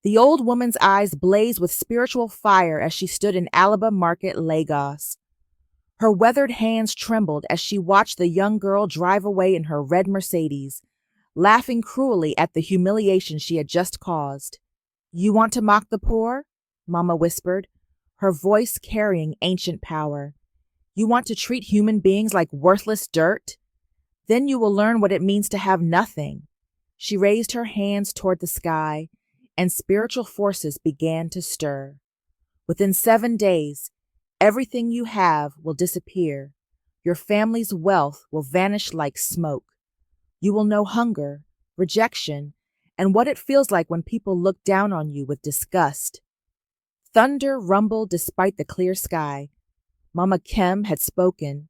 The old woman's eyes blazed with spiritual fire as she stood in Alaba Market, Lagos. Her weathered hands trembled as she watched the young girl drive away in her red Mercedes, laughing cruelly at the humiliation she had just caused. "You want to mock the poor?" Mama whispered, her voice carrying ancient power. "You want to treat human beings like worthless dirt? Then you will learn what it means to have nothing." She raised her hands toward the sky, and spiritual forces began to stir. "Within 7 days, everything you have will disappear. Your family's wealth will vanish like smoke. You will know hunger, rejection, and what it feels like when people look down on you with disgust." Thunder rumbled despite the clear sky. Mama Kem had spoken.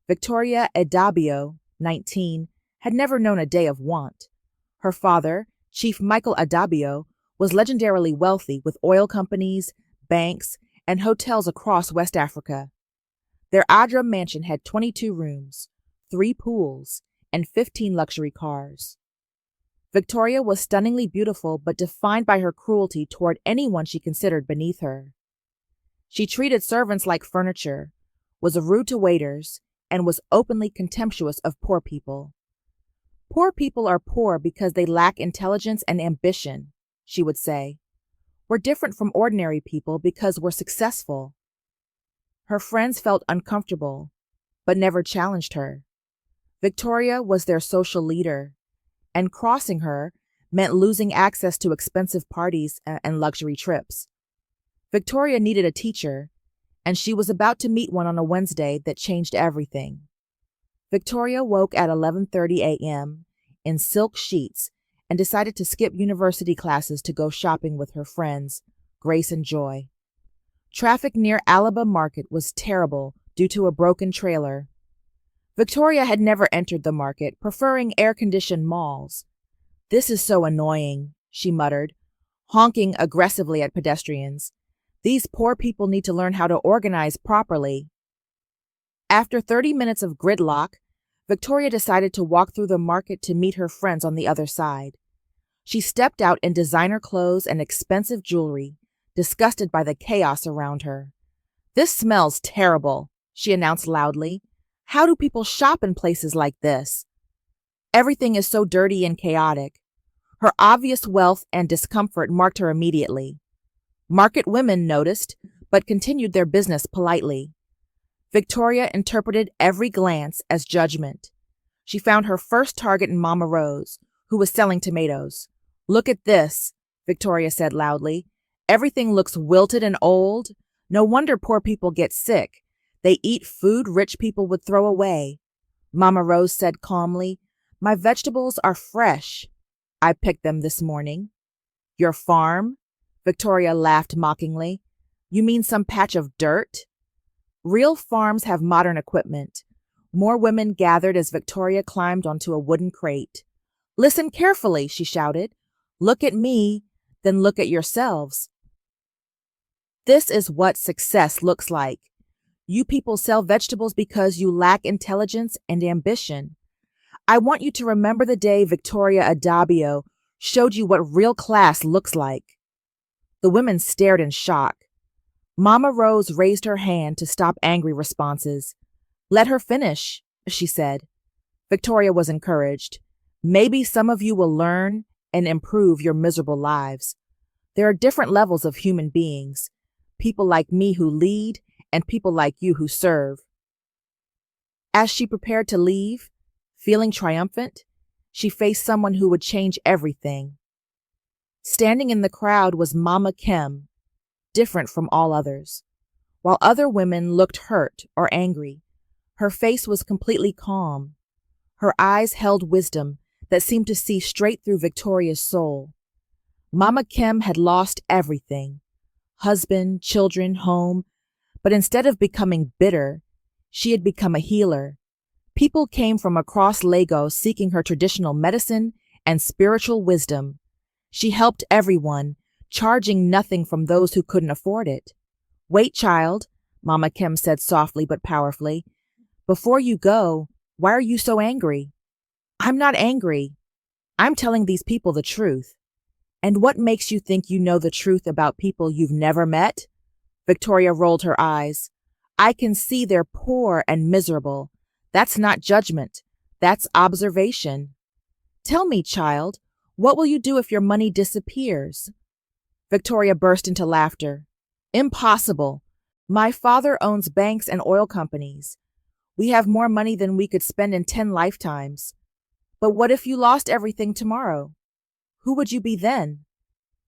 Victoria Adabio, 19, had never known a day of want. Her father, Chief Michael Adabio, was legendarily wealthy with oil companies, banks, and hotels across West Africa. Their Adra mansion had 22 rooms, 3 pools, and 15 luxury cars. Victoria was stunningly beautiful but defined by her cruelty toward anyone she considered beneath her. She treated servants like furniture, was rude to waiters, and was openly contemptuous of poor people. "Poor people are poor because they lack intelligence and ambition," she would say. "We're different from ordinary people because we're successful." Her friends felt uncomfortable, but never challenged her. Victoria was their social leader, and crossing her meant losing access to expensive parties and luxury trips. Victoria needed a teacher, and she was about to meet one on a Wednesday that changed everything. Victoria woke at 11:30 a.m. in silk sheets and decided to skip university classes to go shopping with her friends, Grace and Joy. Traffic near Alaba Market was terrible due to a broken trailer. Victoria had never entered the market, preferring air-conditioned malls. "This is so annoying," she muttered, honking aggressively at pedestrians. "These poor people need to learn how to organize properly." After 30 minutes of gridlock, Victoria decided to walk through the market to meet her friends on the other side. She stepped out in designer clothes and expensive jewelry, disgusted by the chaos around her. "This smells terrible," she announced loudly. "How do people shop in places like this? Everything is so dirty and chaotic." Her obvious wealth and discomfort marked her immediately. Market women noticed, but continued their business politely. Victoria interpreted every glance as judgment. She found her first target in Mama Rose, who was selling tomatoes. "Look at this," Victoria said loudly. "Everything looks wilted and old. No wonder poor people get sick. They eat food rich people would throw away." Mama Rose said calmly, "My vegetables are fresh. I picked them this morning." "Your farm?" Victoria laughed mockingly. "You mean some patch of dirt?" Real farms have modern equipment. More women gathered as Victoria climbed onto a wooden crate. "Listen carefully," she shouted. "Look at me, then look at yourselves. This is what success looks like. You people sell vegetables because you lack intelligence and ambition. I want you to remember the day Victoria Adabio showed you what real class looks like." The women stared in shock. Mama Rose raised her hand to stop angry responses. "Let her finish," she said. Victoria was encouraged. "Maybe some of you will learn and improve your miserable lives. There are different levels of human beings, people like me who lead and people like you who serve." As she prepared to leave, feeling triumphant, she faced someone who would change everything. Standing in the crowd was Mama Kem, different from all others. While other women looked hurt or angry, her face was completely calm. Her eyes held wisdom that seemed to see straight through Victoria's soul. Mama Kem had lost everything: husband, children, home. But instead of becoming bitter, she had become a healer. People came from across Lagos seeking her traditional medicine and spiritual wisdom. She helped everyone, charging nothing from those who couldn't afford it. "Wait, child," Mama Kim said softly but powerfully. "Before you go, why are you so angry?" "I'm not angry. I'm telling these people the truth. And what makes you think you know the truth about people you've never met? Victoria rolled her eyes. I can see they're poor and miserable. That's not judgment. That's observation. Tell me, child, what will you do if your money disappears? Victoria burst into laughter. Impossible. My father owns banks and oil companies. We have more money than we could spend in 10 lifetimes. But what if you lost everything tomorrow? Who would you be then?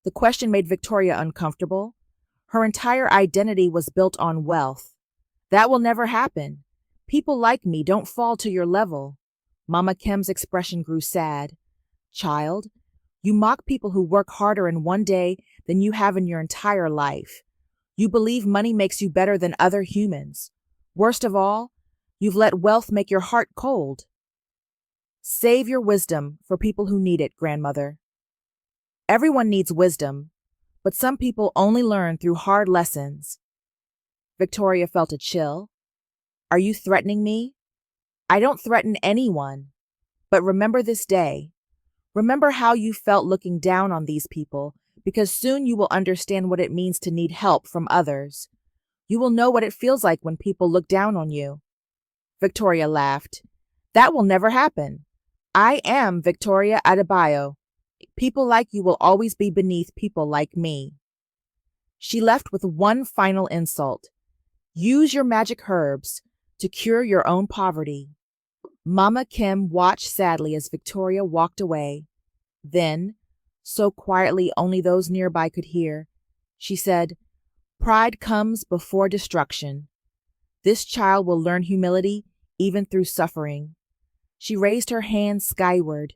The question made Victoria uncomfortable. Her entire identity was built on wealth. That will never happen. People like me don't fall to your level. Mama Kim's expression grew sad. Child, you mock people who work harder in one day than you have in your entire life. You believe money makes you better than other humans. Worst of all, you've let wealth make your heart cold. Save your wisdom for people who need it, grandmother. Everyone needs wisdom, but some people only learn through hard lessons. Victoria felt a chill. Are you threatening me? I don't threaten anyone. But remember this day. Remember how you felt looking down on these people, because soon you will understand what it means to need help from others. You will know what it feels like when people look down on you. Victoria laughed. That will never happen. I am Victoria Adebayo. People like you will always be beneath people like me. She left with one final insult. Use your magic herbs to cure your own poverty. Mama Kim watched sadly as Victoria walked away. Then, so quietly only those nearby could hear, she said, Pride comes before destruction. This child will learn humility even through suffering. She raised her hands skyward,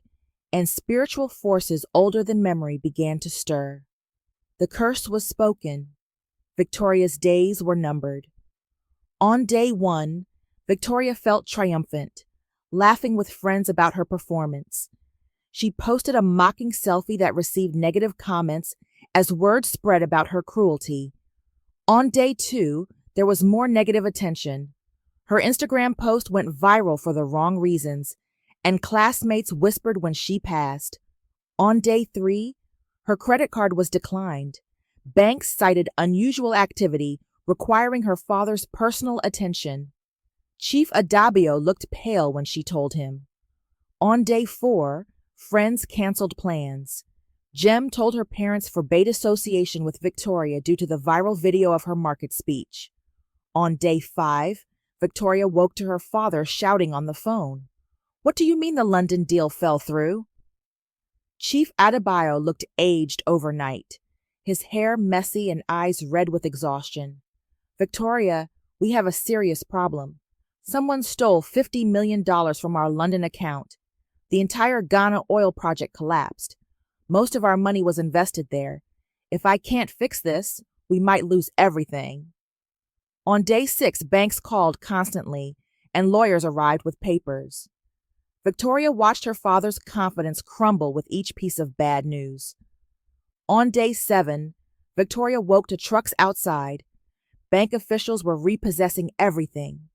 and spiritual forces older than memory began to stir. The curse was spoken. Victoria's days were numbered. On day 1, Victoria felt triumphant, laughing with friends about her performance. She posted a mocking selfie that received negative comments as word spread about her cruelty. On day 2, there was more negative attention. Her Instagram post went viral for the wrong reasons, and classmates whispered when she passed. On day 3, her credit card was declined. Banks cited unusual activity requiring her father's personal attention. Chief Adabio looked pale when she told him. On day 4, friends canceled plans. Jem told her parents forbade association with Victoria due to the viral video of her market speech. On day 5, Victoria woke to her father shouting on the phone. What do you mean the London deal fell through? Chief Adebayo looked aged overnight, his hair messy and eyes red with exhaustion. Victoria, we have a serious problem. Someone stole $50 million from our London account. The entire Ghana oil project collapsed. Most of our money was invested there. If I can't fix this, we might lose everything. On day 6, banks called constantly, and lawyers arrived with papers. Victoria watched her father's confidence crumble with each piece of bad news. On day 7, Victoria woke to trucks outside. Bank officials were repossessing everything.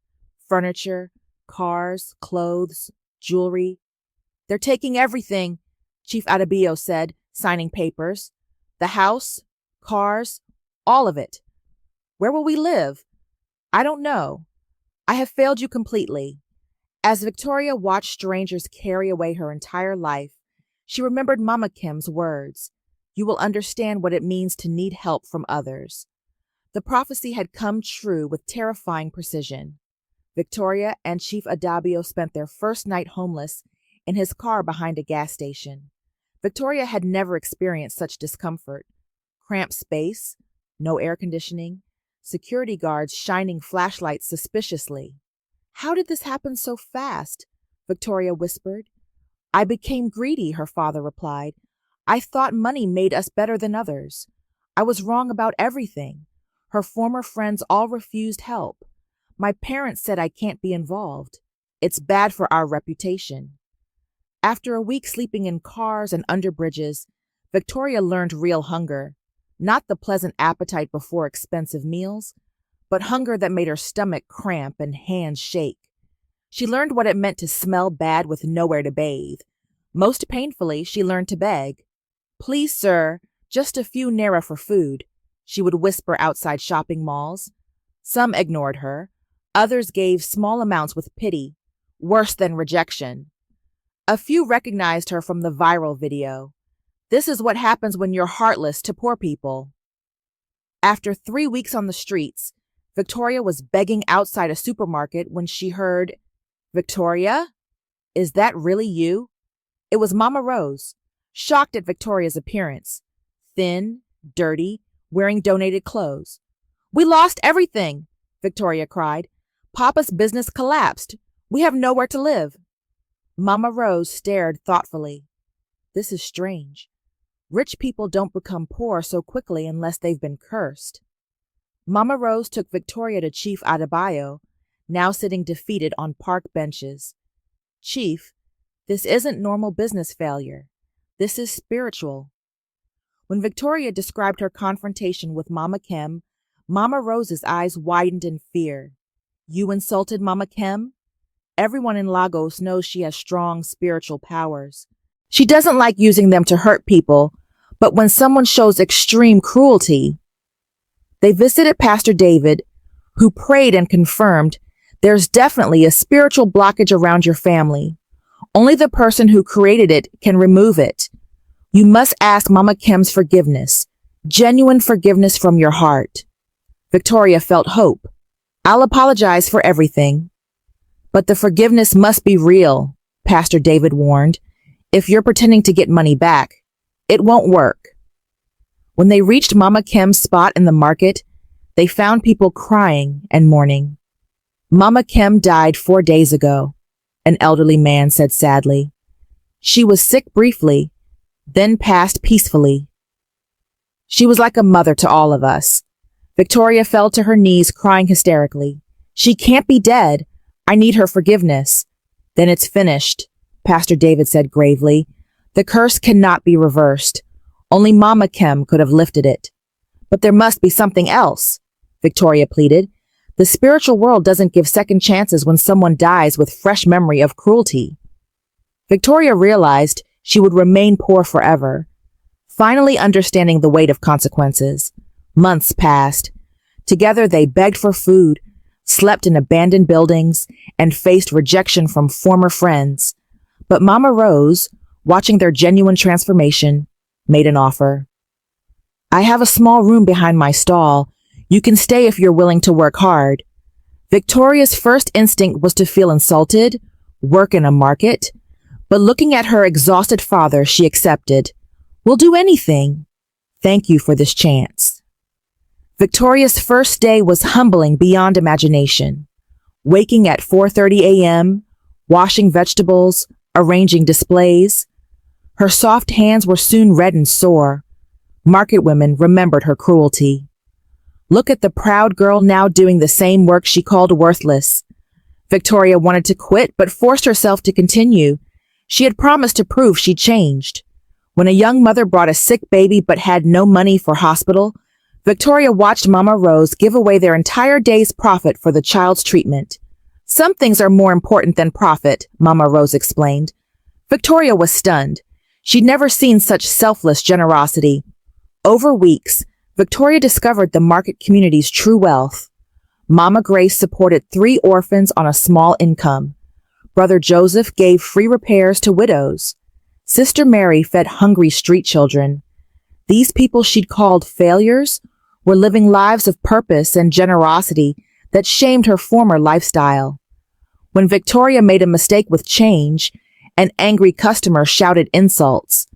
Furniture, cars, clothes, jewelry. They're taking everything, Chief Adabio said, signing papers. The house, cars, all of it. Where will we live? I don't know. I have failed you completely. As Victoria watched strangers carry away her entire life, she remembered Mama Kim's words. You will understand what it means to need help from others. The prophecy had come true with terrifying precision. Victoria and Chief Adabio spent their first night homeless in his car behind a gas station. Victoria had never experienced such discomfort. Cramped space, no air conditioning, security guards shining flashlights suspiciously. How did this happen so fast? Victoria whispered. I became greedy, her father replied. I thought money made us better than others. I was wrong about everything. Her former friends all refused help. My parents said I can't be involved. It's bad for our reputation. After a week sleeping in cars and under bridges, Victoria learned real hunger. Not the pleasant appetite before expensive meals, but hunger that made her stomach cramp and hands shake. She learned what it meant to smell bad with nowhere to bathe. Most painfully, she learned to beg. Please, sir, just a few naira for food, she would whisper outside shopping malls. Some ignored her. Others gave small amounts with pity, worse than rejection. A few recognized her from the viral video. This is what happens when you're heartless to poor people. After 3 weeks on the streets, Victoria was begging outside a supermarket when she heard, "Victoria? Is that really you?" It was Mama Rose, shocked at Victoria's appearance. Thin, dirty, wearing donated clothes. "We lost everything," Victoria cried. "Papa's business collapsed. We have nowhere to live." Mama Rose stared thoughtfully. This is strange. Rich people don't become poor so quickly unless they've been cursed. Mama Rose took Victoria to Chief Adebayo, now sitting defeated on park benches. "Chief, this isn't normal business failure. This is spiritual." When Victoria described her confrontation with Mama Kem, Mama Rose's eyes widened in fear. "You insulted Mama Kem?" Everyone in Lagos knows she has strong spiritual powers. She doesn't like using them to hurt people, but when someone shows extreme cruelty. They visited Pastor David, who prayed and confirmed, "There's definitely a spiritual blockage around your family. Only the person who created it can remove it. You must ask Mama Kem's forgiveness, genuine forgiveness from your heart." Victoria felt hope. "I'll apologize for everything." "But the forgiveness must be real," Pastor David warned. "If you're pretending to get money back, it won't work." When they reached Mama Kem's spot in the market, they found people crying and mourning. "Mama Kem died 4 days ago," an elderly man said sadly. "She was sick briefly, then passed peacefully. She was like a mother to all of us." Victoria fell to her knees crying hysterically. "She can't be dead. I need her forgiveness." "Then it's finished," Pastor David said gravely. "The curse cannot be reversed. Only Mama Kem could have lifted it." "But there must be something else," Victoria pleaded. "The spiritual world doesn't give second chances when someone dies with fresh memory of cruelty." Victoria realized she would remain poor forever, finally understanding the weight of consequences. Months passed. Together they begged for food, slept in abandoned buildings, and faced rejection from former friends. But Mama Rose, watching their genuine transformation, made an offer. "I have a small room behind my stall. You can stay if you're willing to work hard." Victoria's first instinct was to feel insulted, work in a market, but looking at her exhausted father, she accepted. "We'll do anything. Thank you for this chance." Victoria's first day was humbling beyond imagination. Waking at 4:30 a.m., washing vegetables, arranging displays. Her soft hands were soon red and sore. Market women remembered her cruelty. Look at the proud girl now doing the same work she called worthless. Victoria wanted to quit but forced herself to continue. She had promised to prove she'd changed. When a young mother brought a sick baby but had no money for hospital, Victoria watched Mama Rose give away their entire day's profit for the child's treatment. "Some things are more important than profit," Mama Rose explained. Victoria was stunned. She'd never seen such selfless generosity. Over weeks, Victoria discovered the market community's true wealth. Mama Grace supported 3 orphans on a small income. Brother Joseph gave free repairs to widows. Sister Mary fed hungry street children. These people she'd called failures were living lives of purpose and generosity that shamed her former lifestyle. When Victoria made a mistake with change, an angry customer shouted insults.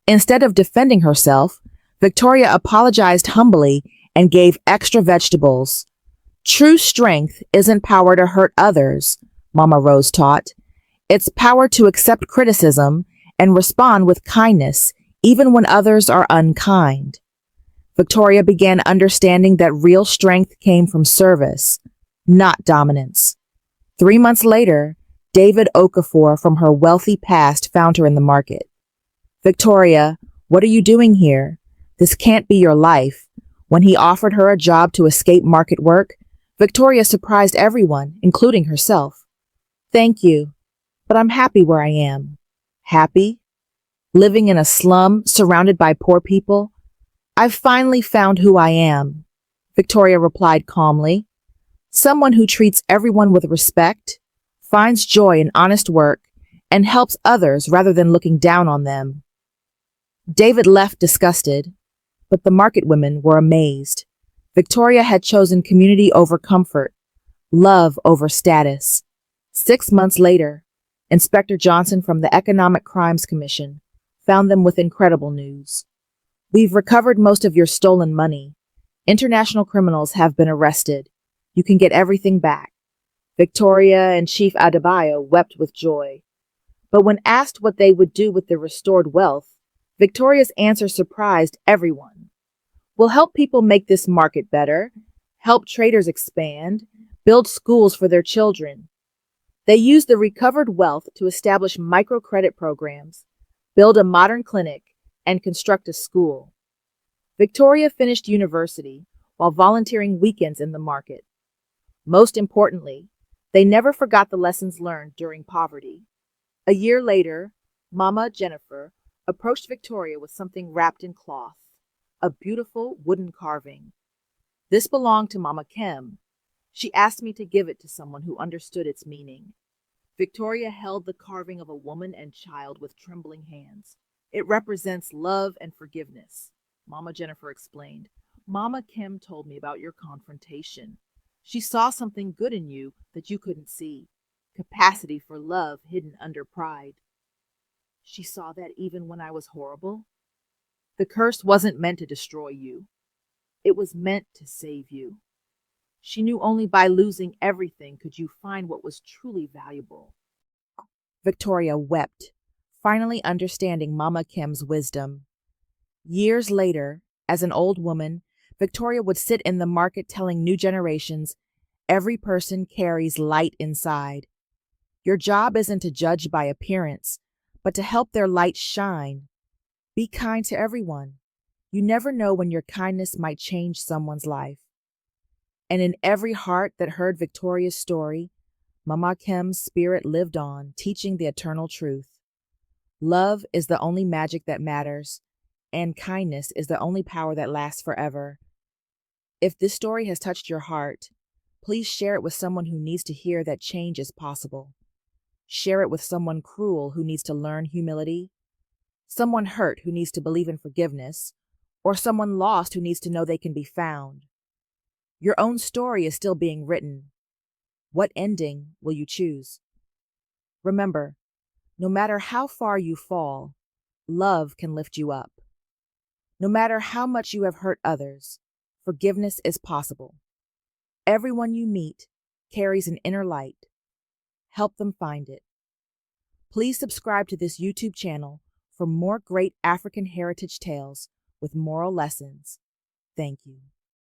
Instead of defending herself, Victoria apologized humbly and gave extra vegetables. True strength isn't power to hurt others, Mama Rose taught. It's power to accept criticism and respond with kindness, even when others are unkind. Victoria began understanding that real strength came from service, not dominance. 3 months later, David Okafor from her wealthy past found her in the market. "Victoria, what are you doing here? This can't be your life." When he offered her a job to escape market work, Victoria surprised everyone, including herself. "Thank you, but I'm happy where I am." "Happy?" living in a slum surrounded by poor people. I've finally found who I am, Victoria replied calmly. Someone who treats everyone with respect, finds joy in honest work, and helps others rather than looking down on them. David left disgusted, but the market women were amazed. Victoria had chosen community over comfort, love over status. 6 months later, Inspector Johnson from the Economic Crimes Commission found them with incredible news. We've recovered most of your stolen money. International criminals have been arrested. You can get everything back. Victoria and Chief Adebayo wept with joy. But when asked what they would do with the restored wealth, Victoria's answer surprised everyone. We'll help people make this market better, help traders expand, build schools for their children. They used the recovered wealth to establish microcredit programs, build a modern clinic, and construct a school. Victoria finished university while volunteering weekends in the market. Most importantly, they never forgot the lessons learned during poverty. A year later, Mama Jennifer approached Victoria with something wrapped in cloth, a beautiful wooden carving. This belonged to Mama Kim. She asked me to give it to someone who understood its meaning. Victoria held the carving of a woman and child with trembling hands. It represents love and forgiveness, Mama Jennifer explained. Mama Kim told me about your confrontation. She saw something good in you that you couldn't see, capacity for love hidden under pride. She saw that even when I was horrible. The curse wasn't meant to destroy you. It was meant to save you. She knew only by losing everything could you find what was truly valuable. Victoria wept, finally understanding Mama Kim's wisdom. Years later, as an old woman, Victoria would sit in the market telling new generations, every person carries light inside. Your job isn't to judge by appearance, but to help their light shine. Be kind to everyone. You never know when your kindness might change someone's life. And in every heart that heard Victoria's story, Mama Kim's spirit lived on, teaching the eternal truth. Love is the only magic that matters, and kindness is the only power that lasts forever. If this story has touched your heart, please share it with someone who needs to hear that change is possible. Share it with someone cruel who needs to learn humility, someone hurt who needs to believe in forgiveness, or someone lost who needs to know they can be found. Your own story is still being written. What ending will you choose? Remember, no matter how far you fall, love can lift you up. No matter how much you have hurt others, forgiveness is possible. Everyone you meet carries an inner light. Help them find it. Please subscribe to this YouTube channel for more great African heritage tales with moral lessons. Thank you.